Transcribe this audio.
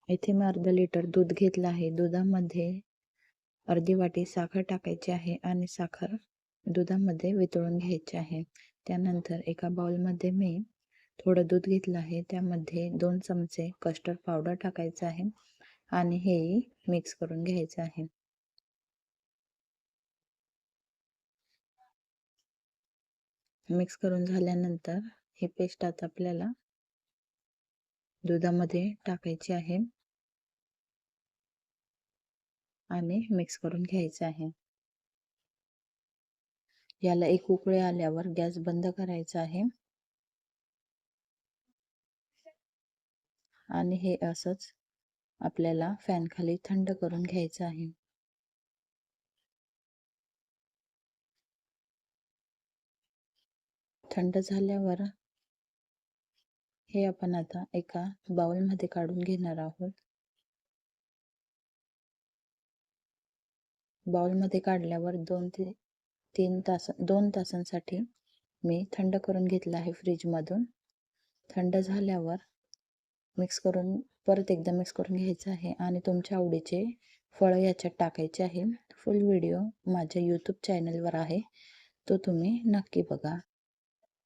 इथे मी अर्धा लिटर दूध घेतलं आहे. दुधामध्ये अर्धी वाटी साखर टाकायची आहे आणि साखर दुधामध्ये वितळून घ्यायची आहे. त्यानंतर एका बाउलमध्ये मी थोडं दूध घेतलं आहे. त्यामध्ये 2 चमचे कस्टर्ड पावडर टाकायचं आहे आणि हे मिक्स करून घ्यायचं आहे. मिक्स करून झाल्यानंतर ही पेस्ट आता आपल्याला दुधामध्ये टाकायची आहे आणि मिक्स करून घ्यायचं आहे. याला एक उकळी आल्यावर गॅस बंद करायचा आहे आणि हे असंच आपल्याला फॅन खाली थंड करून घ्यायचं आहे. थंड झाल्यावर हे आपण आता एका बाउलमध्ये काढून घेणार आहोत. बाउलमध्ये काढल्यावर 2 तासांसाठी मी थंड करून घेतलं आहे फ्रीजमधून. थंड झाल्यावर परत एकदा मिक्स करून घ्यायचं आहे आणि तुमच्या आवडीचे फळं याच्यात टाकायचे आहे. फुल व्हिडिओ माझ्या यूट्यूब चॅनलवर आहे, तो तुम्ही नक्की बघा.